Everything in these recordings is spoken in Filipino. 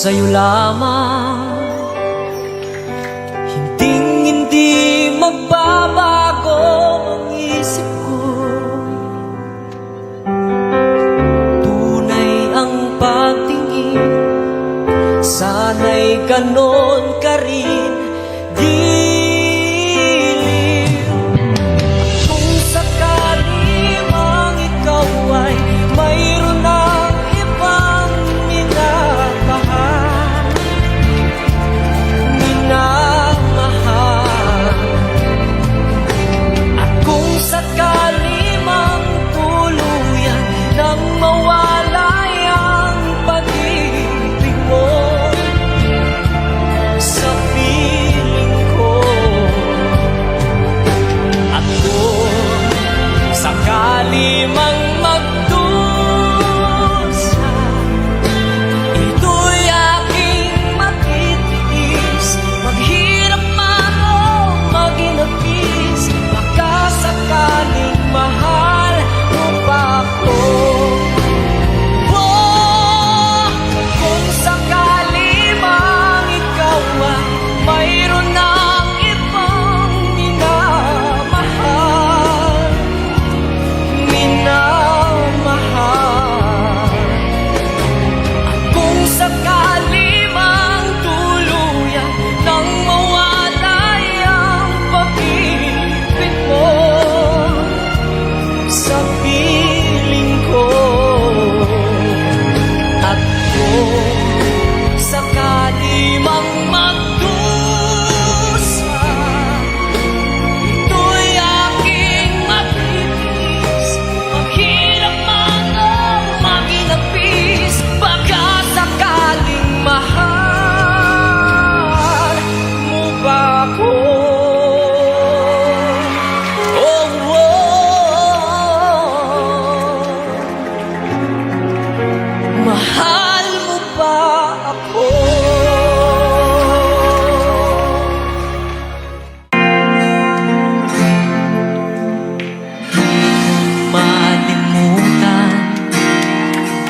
sa'yo lamang. Hindi magbabago ang isip ko. Tunay ang pagtingin, sana'y ganon ka rin. Kung sakali mang ikaw ay mayroon ng ibang minamahal, at kung sakali mang tuluyan nang mawalay ang pag-ibig mo sa piling ko, at kung sakali mang magdusa, ito'y aking matitiis, maghirap man o maginapis, baka sakaling mahal mo pa ako. Oh, kung sakali mang ikaw ay mayroon ng ibang minamahal, at kung sakali mang tuluyan nang mawalay ang pag-ibig mo sa piling ko, at kung sakali mang magdusa, ito'y aking matitiis, maghirap man o maginapis, baka sakaling mahal mo ba ako? Oh, mahal mo ba ako? Malimutan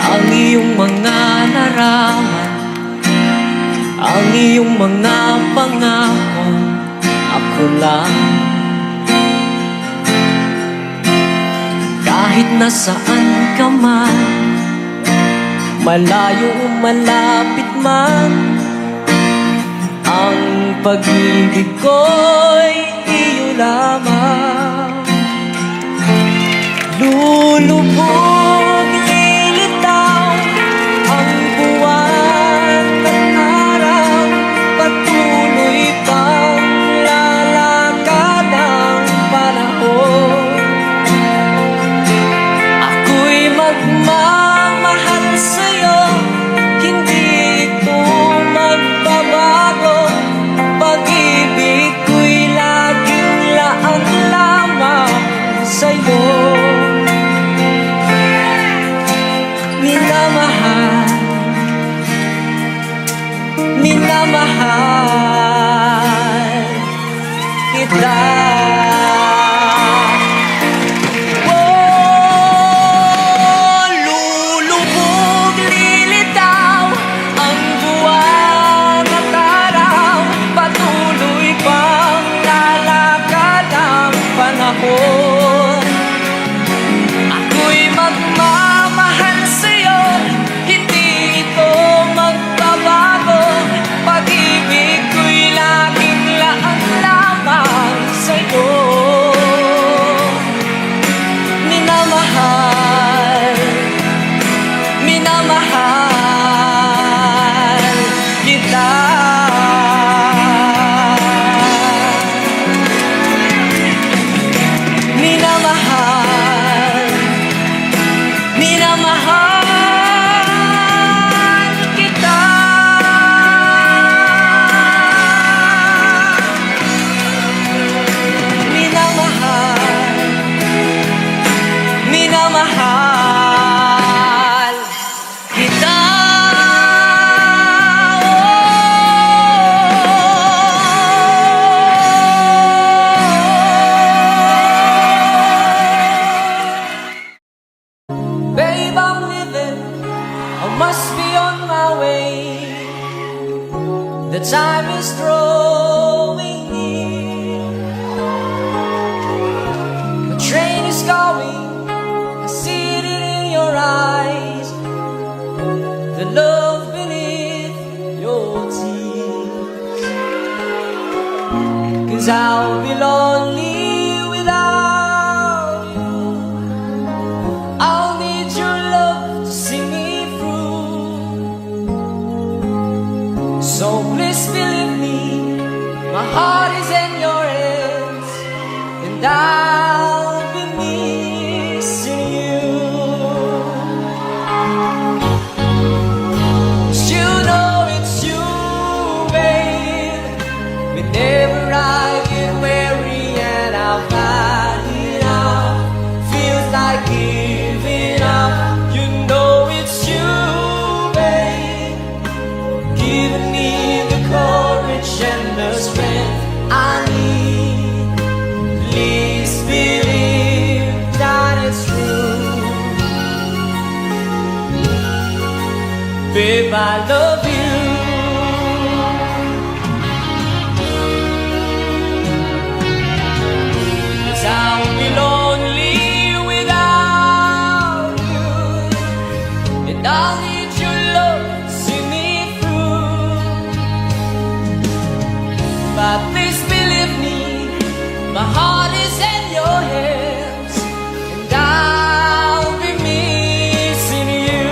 ang iyong mga larawan, ang iyong mga pangako, ako lang. Kahit nasaan ka man, malayo o malapit man, ang pag-ibig ko'y iyo lamang. Lulubog, lilitaw ang buwan at araw, patuloy pang lalakad ang panahon. Ako'y magmamahal sa'yo, hindi ito magbabago. Pag-ibig ko'y laging laan lamang sa'yo. time is drawing near. The train is going, I see it in your eyes, the love beneath your tears. 'Cause I'll be lonely without you. I'll need your love to see me through. So please believe me, my heart is in your hands, and I'll be missing you. 'Cause you know it's you, babe. Whenever I get weary and I've had enough, feels like giving up. You know it's you, babe, giving me the courage and the strength I need. Please believe that it's true. Babe, I love you. 'Cause I'll be lonely without you, and I'll need your love to see me through. But please believe me, my heart is in your hands, and I'll be missing you.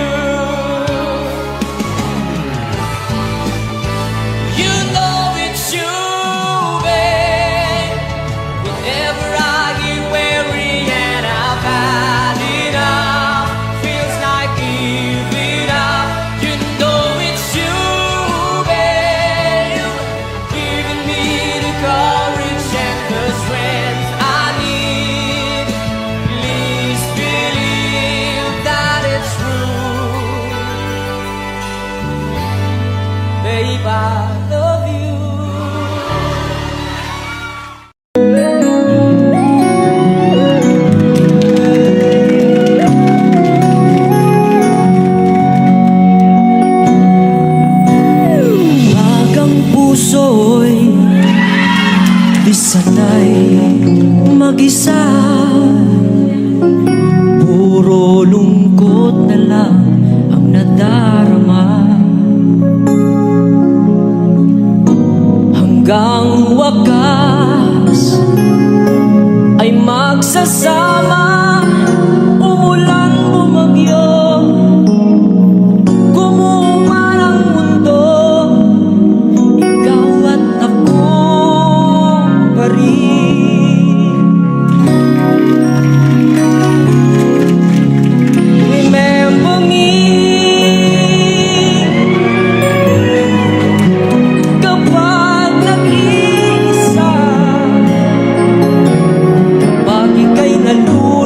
You know it's you, babe. Whenever I get weary and I've had enough, feels like giving up. You know it's you, babe, giving me the courage and the strength I need. Please believe that it's true. Babe, I love you. Pag ang puso'y di sanay mag-isa, puro lungkot na lang ang nadarama. Hanggang wakas ay magsasama, umulan bumagyo, gumuho man ang mundo, ikaw at ako pa rin. Remember me kapag nag-iisa, kapag ika'y nalulungkot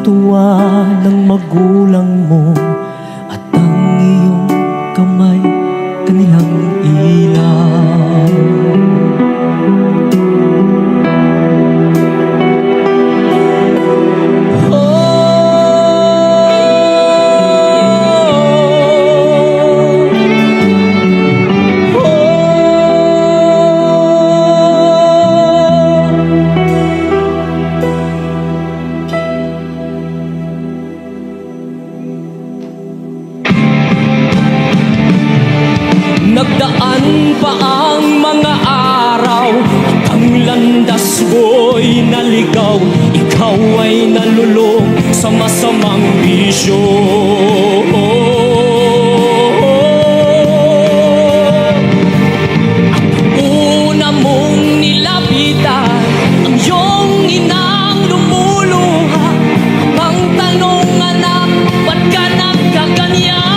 tuwa ng magulang mo at ang iyong kamay kanilang ilaw. Nagdaan pa ang mga araw at ang landas mo'y naligaw. Ikaw ay nalulong sa masamang bisyo. Una mong nilapitan ang iyong inang lumuluha. Ang tanong, anak, ba't ka nagkaganyan?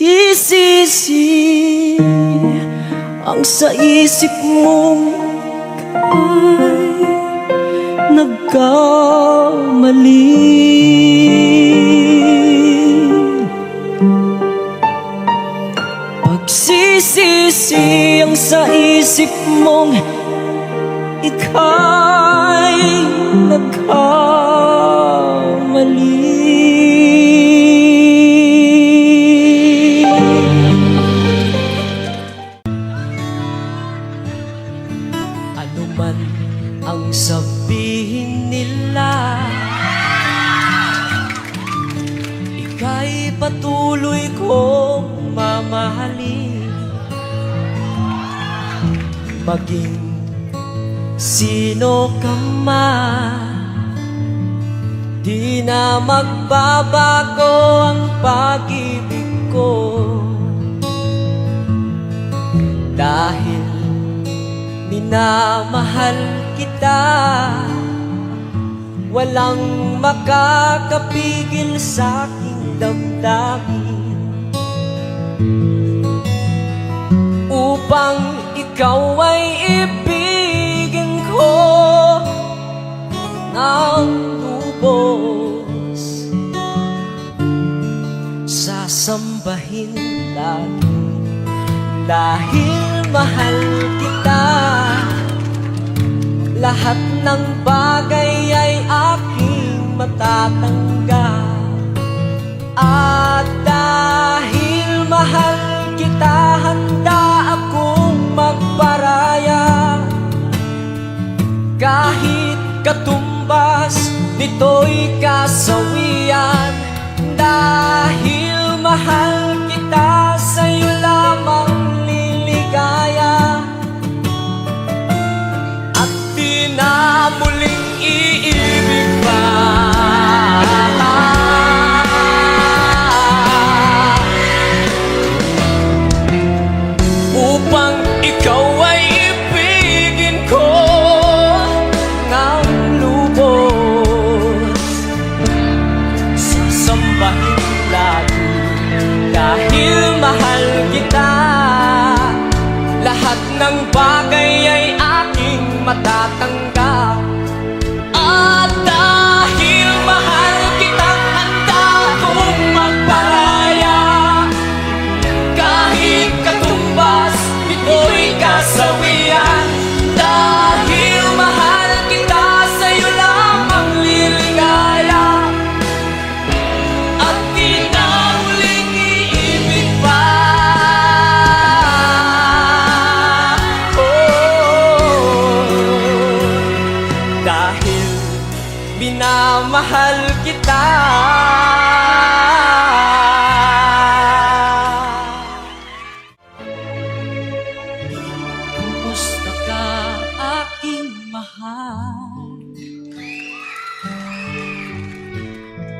Pagsisisi ang sa isip mong ay nagkamali. Pagsisisi ang sa isip mong ika'y nagkamali. Ano man ang sabihin nila, ika'y patuloy kong mamahalin. Maging sino ka man, di na magbabago ang pag-ibig ko. Dahil minamahal kita, walang makakapigil sa aking damdamin. Upang ikaw ay ibigin ko ng lubos, sasambahin lagi dahil mahal kita. Lahat ng bagay ay aking matatanggap. At dahil mahal kita, handa akong magparaya. Kahit katumbas nito'y kasawian. Dahil mahal kita, sa'yo lamang liligaya. At di na muling iibig pa. Upang ikaw ay ibigin ko ng lubos, sasambahin lagi dahil mahal kita. Lahat ng bagay ay aking matatanggap. At dahil mahal kita, handa kong magparaya. Kahit katumbas nito'y kasawian. Dahil mahal kita, sa'yo lamang liligaya. At di na muling iibig pa. Dahil minamahal kita. Kumusta ka, aking mahal?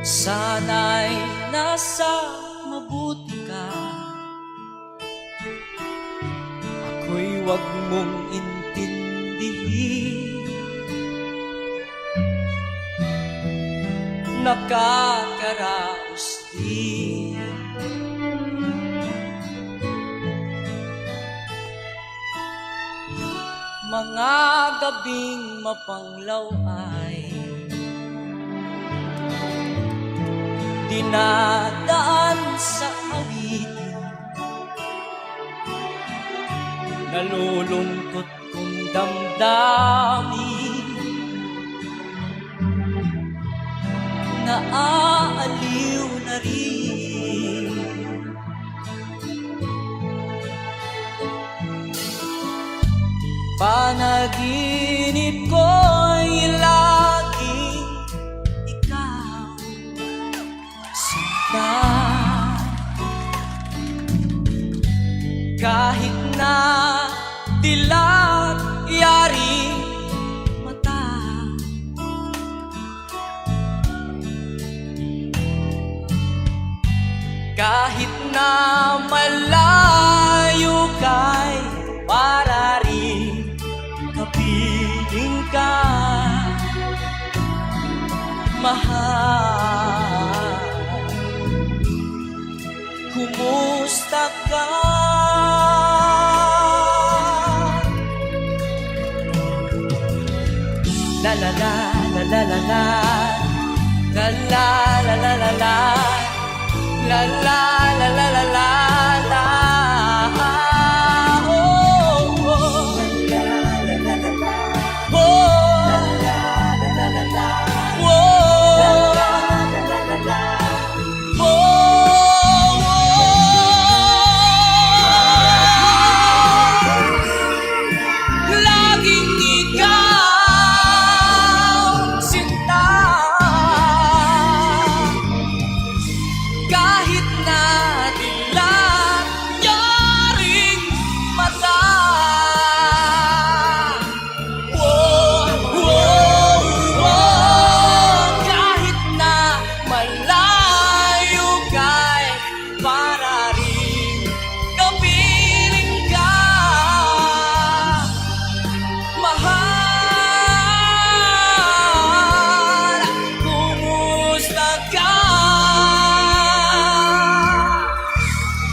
Sana'y nasa mabuti ka. Ako'y wag mong intindihin. Nakakaraos din. mga gabing mapanglaw ay dinadaan sa awitin. Nalulungkot kong damdamin, naaaliw na rin. Panaginip ko'y laging ikaw, sinta. Kahit na dilat yaring mata, kahit na malayo kay para rin kapiling ka, mahal. Kumusta ka? La la la la la la la, la la la la la la, la la la la la la la. Oh, oh.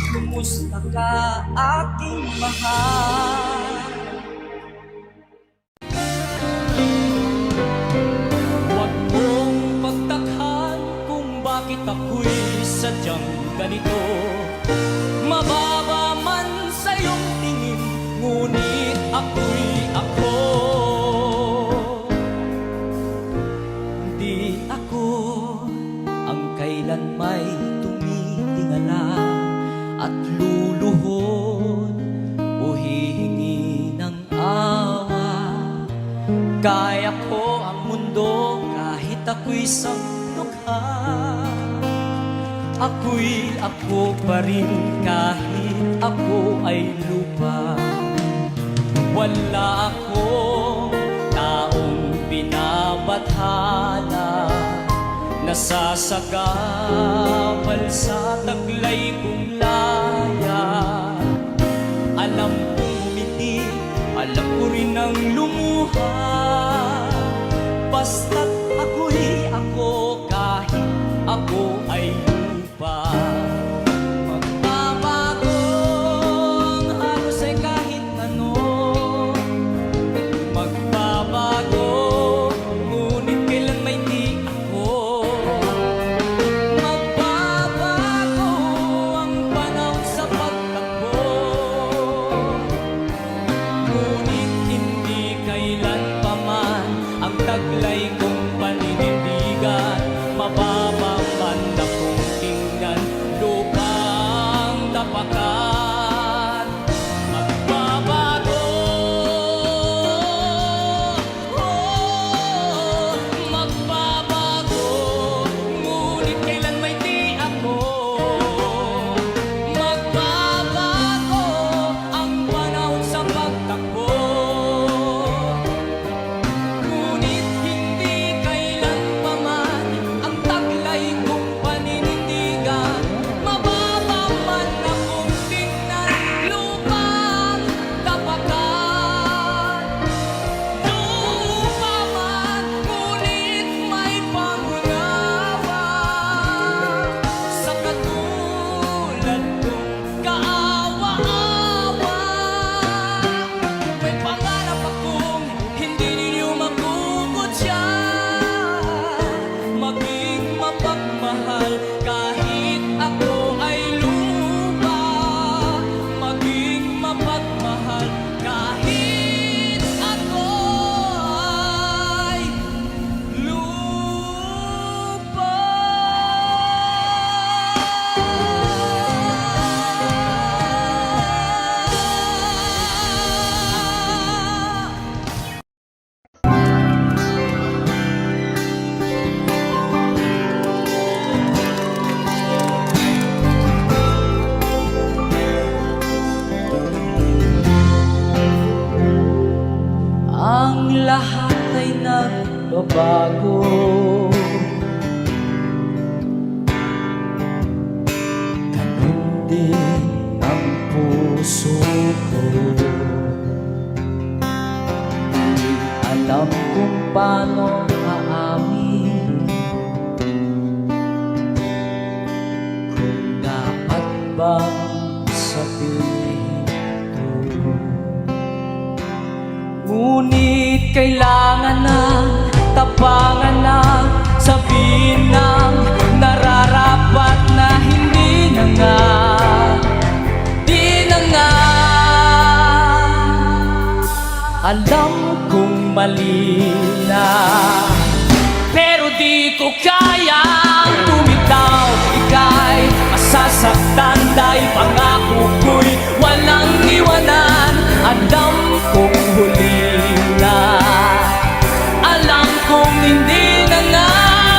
Kumusta ka, aking mahal? Huwag mong pagtakhan kung bakit ako'y sadyang ganito. Mababa man sa iyong tingin, ngunit ako'y ako. Hindi ako ang kailan may tumitingala at luluhod o hihingi ng awa. Kaya ko ang mundo kahit ako'y samlukha. Ako'y ako pa rin kahit ako ay lupa. Wala akong taong binabathala, nasasagabal sa taglay kong laya. Alam kong umiti, alam ko rin ang lumuha. Basta't ako'y ako kahit ako ay lupa. Magbabago ang halos ay kahit ano. Magbabago, ngunit kailan may di ako. Magbabago ang panahon sa pagtakbo, ngunit hindi kailan pa man ang taglay ko bago. Ganun din ang puso ko. Di alam kung paano aamin, kung dapat bang sabihin to. Ngunit kailangan na tapangan na sabihin ng nararapat na hindi na nga, di na nga. Alam kong mali na, pero di ko kayang bumitaw. Ika'y masasaktan dahil pangako ko'y walang iwanan. Alam kong huli na, alam kong hindi na nga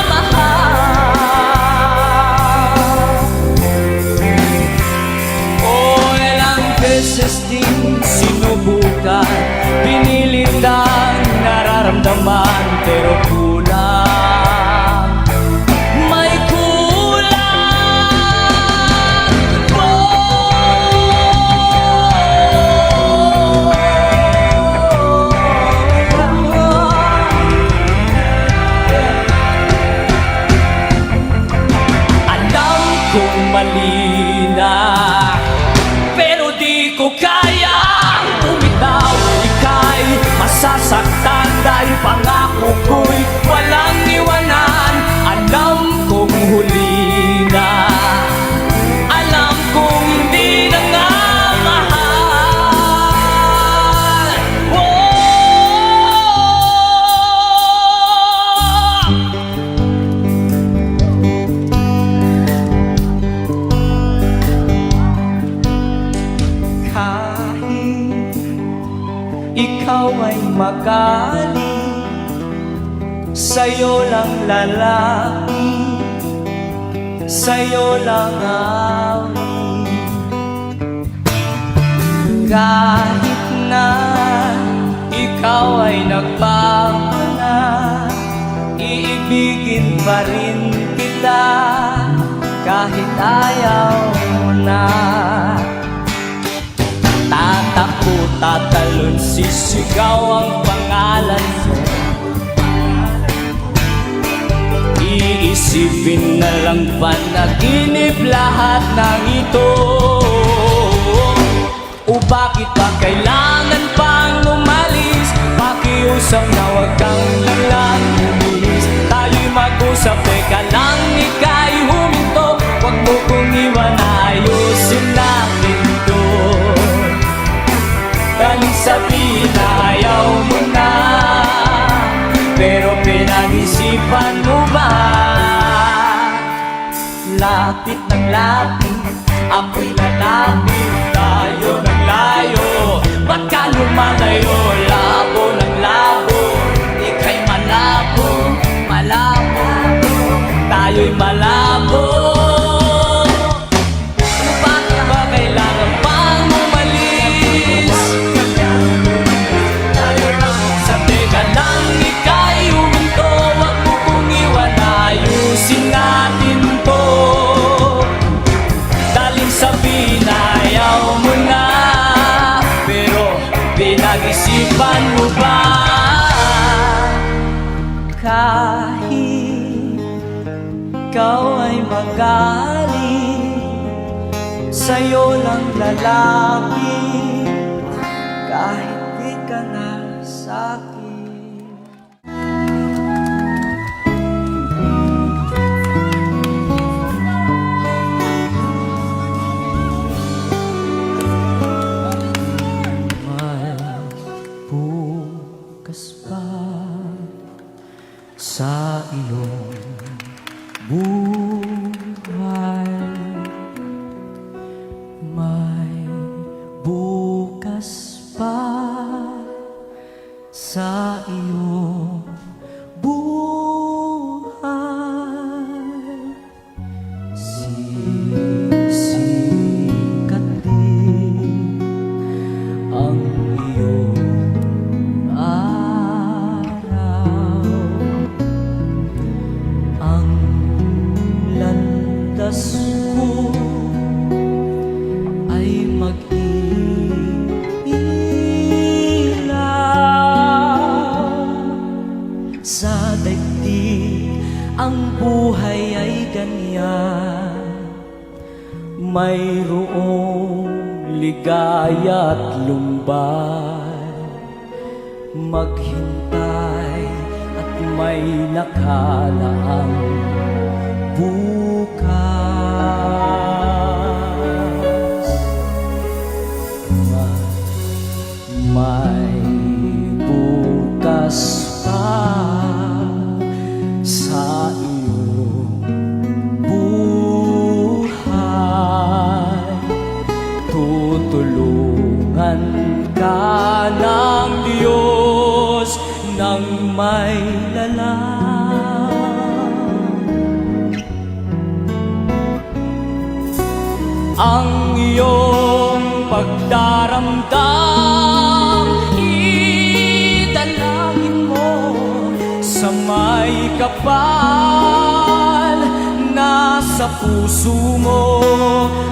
mahal. O ilang beses din sinubukan, pinilit ang nararamdaman, pero kulang, may kulang. Alam kong mali na, pero di ko kaya bumitaw. Ika'y masasaktan dahil pangako ko'y walang iwanan. Alam kong huli na, alam kong hindi na nga mahal. Kahit ikaw ay magaling, sa'yo lang lalaki, sa'yo lang amin. Kahit na ikaw ay nagbago na, iibigin pa rin kita kahit ayaw mo na. Tatakbo, tatalon, sisigaw ang pangalan mo. Iisipin na lang panaginip lahat ng ito. O bakit ba kailangan pang umalis? Pakiusap na wag kang lang umilis. Tayo'y mag-usap, teka lang, ika'y huminto. Wag mo kong iwan, ayusin natin to. Galing sabihin na ayaw mo na, pero pinag-isipan mo ba? Lapit ng lapit, ako'y lalapit, tayo ng layo. Ba't ka lumalayo? Labo ng labo, ika'y malabo, malabo, tayo'y malabo. Bakit ba kailangan pang umalis? Sa teka lang, ika'y huminto. Wag mo kong iwan, ayusin natin to. Daling sabihin ayaw mo na, pero pinag-isipan mo ba? Kahit ikaw ay magaling, sa'yo lang lalapit, kahit di ka na sa'kin. May bukas pa sa iyong buhay. May bukas mayroong ligaya't lumbay, maghintay at may nakalaang bukas. May bukas pa sa iyong buhay, tutulungan ka ng Diyos ng may lalang. Ang iyong pagdaramdam, idalangin mo sa may kapal na sa puso mo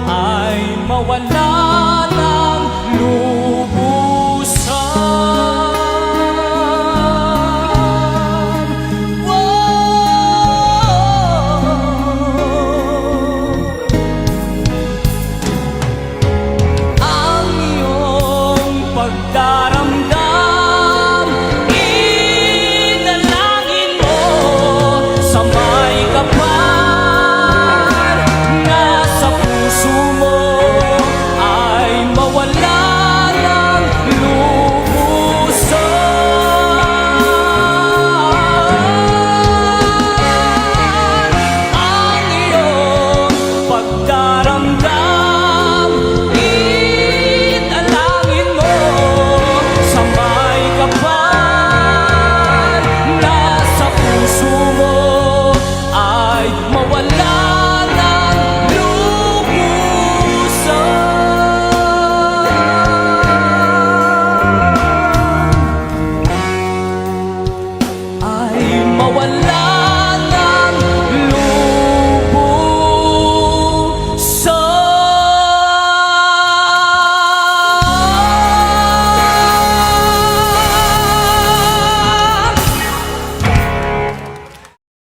ay mawala ng lubusan. Ang iyong pagdaramdam,